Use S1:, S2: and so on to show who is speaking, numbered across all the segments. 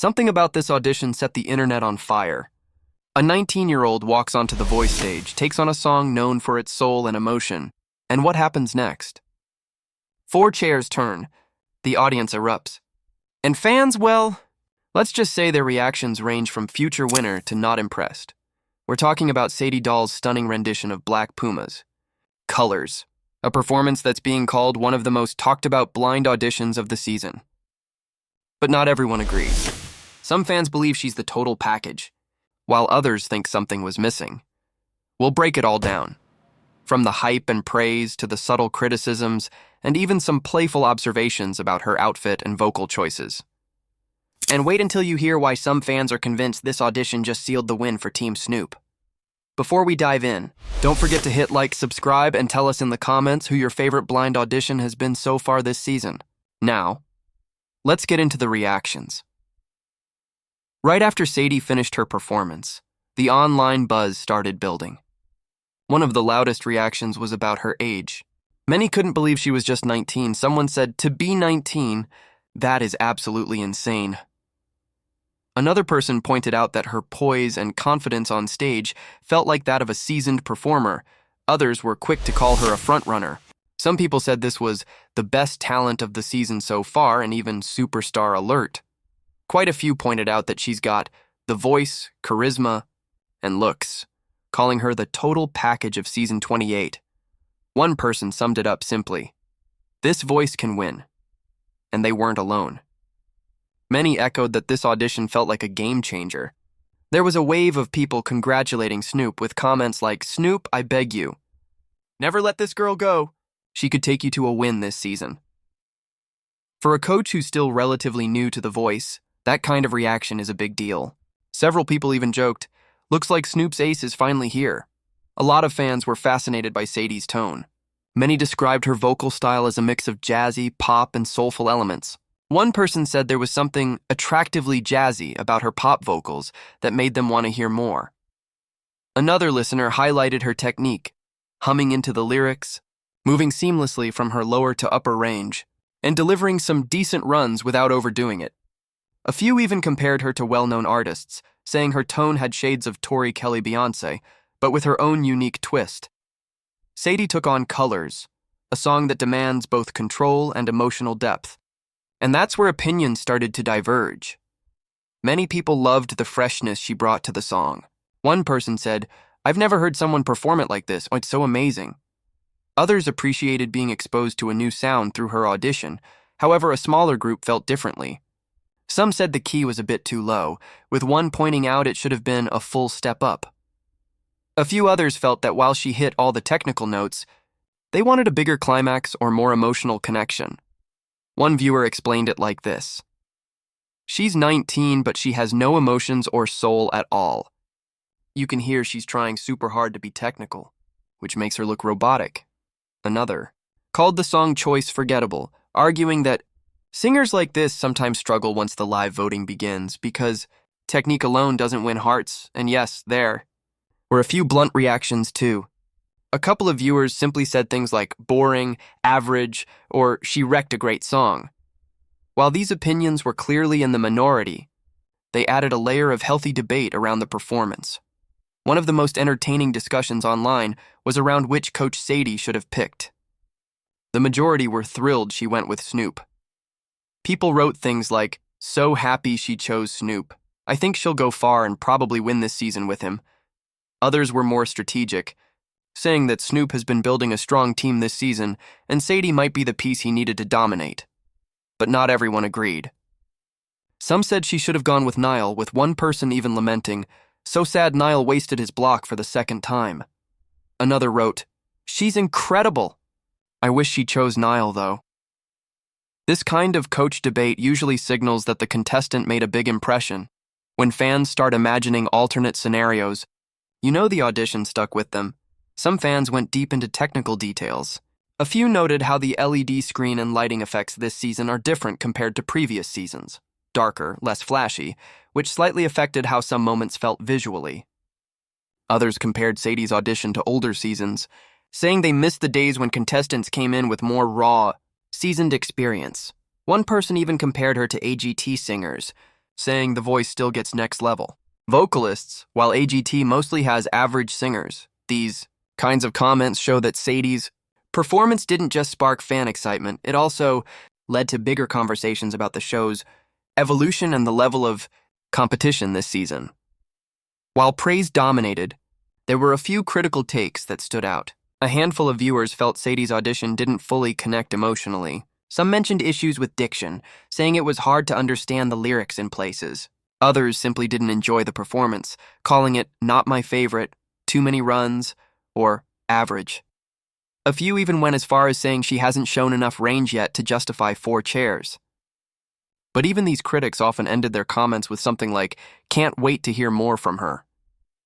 S1: Something about this audition set the internet on fire. A 19-year-old walks onto the voice stage, takes on a song known for its soul and emotion, and what happens next? 4 chairs turn, the audience erupts. And fans, well, let's just say their reactions range from future winner to not impressed. We're talking about Sadie Dahl's stunning rendition of Black Pumas. Colors, a performance that's being called one of the most talked about blind auditions of the season. But not everyone agrees. Some fans believe she's the total package, while others think something was missing. We'll break it all down. From the hype and praise to the subtle criticisms, and even some playful observations about her outfit and vocal choices. And wait until you hear why some fans are convinced this audition just sealed the win for Team Snoop. Before we dive in, don't forget to hit like, subscribe, and tell us in the comments who your favorite blind audition has been so far this season. Now, let's get into the reactions. Right after Sadie finished her performance, the online buzz started building. One of the loudest reactions was about her age. Many couldn't believe she was just 19. Someone said, "To be 19, that is absolutely insane." Another person pointed out that her poise and confidence on stage felt like that of a seasoned performer. Others were quick to call her a frontrunner. Some people said this was the best talent of the season so far and even superstar alert. Quite a few pointed out that she's got the voice, charisma, and looks, calling her the total package of season 28. One person summed it up simply: "This voice can win." And they weren't alone. Many echoed that this audition felt like a game changer. There was a wave of people congratulating Snoop with comments like, "Snoop, I beg you. Never let this girl go. She could take you to a win this season." For a coach who's still relatively new to The Voice, that kind of reaction is a big deal. Several people even joked, "Looks like Snoop's ace is finally here." A lot of fans were fascinated by Sadie's tone. Many described her vocal style as a mix of jazzy, pop, and soulful elements. One person said there was something attractively jazzy about her pop vocals that made them want to hear more. Another listener highlighted her technique, humming into the lyrics, moving seamlessly from her lower to upper range, and delivering some decent runs without overdoing it. A few even compared her to well-known artists, saying her tone had shades of Tori Kelly Beyoncé, but with her own unique twist. Sadie took on Colors, a song that demands both control and emotional depth. And that's where opinions started to diverge. Many people loved the freshness she brought to the song. One person said, "I've never heard someone perform it like this. Oh, it's so amazing." Others appreciated being exposed to a new sound through her audition. However, a smaller group felt differently. Some said the key was a bit too low, with one pointing out it should have been a full step up. A few others felt that while she hit all the technical notes, they wanted a bigger climax or more emotional connection. One viewer explained it like this: "She's 19, but she has no emotions or soul at all. You can hear she's trying super hard to be technical, which makes her look robotic." Another called the song choice forgettable, arguing that singers like this sometimes struggle once the live voting begins because technique alone doesn't win hearts, and yes, there were a few blunt reactions too. A couple of viewers simply said things like boring, average, or she wrecked a great song. While these opinions were clearly in the minority, they added a layer of healthy debate around the performance. One of the most entertaining discussions online was around which coach Sadie should have picked. The majority were thrilled she went with Snoop. People wrote things like, "So happy she chose Snoop. I think she'll go far and probably win this season with him." Others were more strategic, saying that Snoop has been building a strong team this season and Sadie might be the piece he needed to dominate. But not everyone agreed. Some said she should have gone with Niall, with one person even lamenting, "So sad Niall wasted his block for the second time." Another wrote, "She's incredible. I wish she chose Niall, though." This kind of coach debate usually signals that the contestant made a big impression. When fans start imagining alternate scenarios, you know the audition stuck with them. Some fans went deep into technical details. A few noted how the LED screen and lighting effects this season are different compared to previous seasons. Darker, less flashy, which slightly affected how some moments felt visually. Others compared Sadie's audition to older seasons, saying they missed the days when contestants came in with more raw, seasoned experience. One person even compared her to AGT singers, saying The Voice still gets next level. Vocalists, while AGT mostly has average singers, these kinds of comments show that Sadie's performance didn't just spark fan excitement, it also led to bigger conversations about the show's evolution and the level of competition this season. While praise dominated, there were a few critical takes that stood out. A handful of viewers felt Sadie's audition didn't fully connect emotionally. Some mentioned issues with diction, saying it was hard to understand the lyrics in places. Others simply didn't enjoy the performance, calling it not my favorite, too many runs, or average. A few even went as far as saying she hasn't shown enough range yet to justify 4 chairs. But even these critics often ended their comments with something like, "Can't wait to hear more from her,"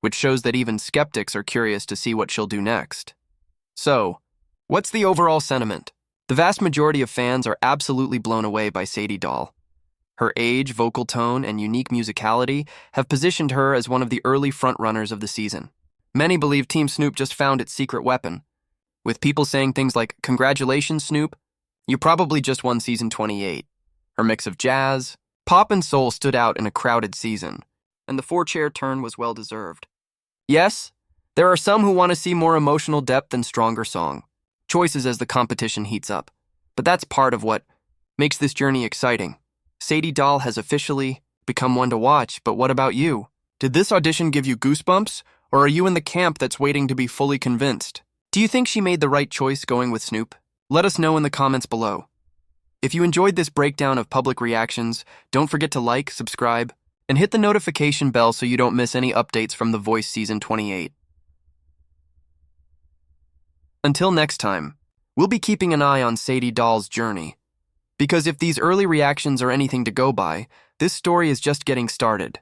S1: which shows that even skeptics are curious to see what she'll do next. So, what's the overall sentiment? The vast majority of fans are absolutely blown away by Sadie Dahl. Her age, vocal tone, and unique musicality have positioned her as one of the early frontrunners of the season. Many believe Team Snoop just found its secret weapon, with people saying things like, "Congratulations, Snoop, you probably just won season 28. Her mix of jazz, pop, and soul stood out in a crowded season, and the 4-chair turn was well-deserved. Yes, there are some who want to see more emotional depth and stronger song choices as the competition heats up, but that's part of what makes this journey exciting. Sadie Dahl has officially become one to watch, but what about you? Did this audition give you goosebumps, or are you in the camp that's waiting to be fully convinced? Do you think she made the right choice going with Snoop? Let us know in the comments below. If you enjoyed this breakdown of public reactions, don't forget to like, subscribe, and hit the notification bell so you don't miss any updates from The Voice Season 28. Until next time, we'll be keeping an eye on Sadie Dahl's journey. Because if these early reactions are anything to go by, this story is just getting started.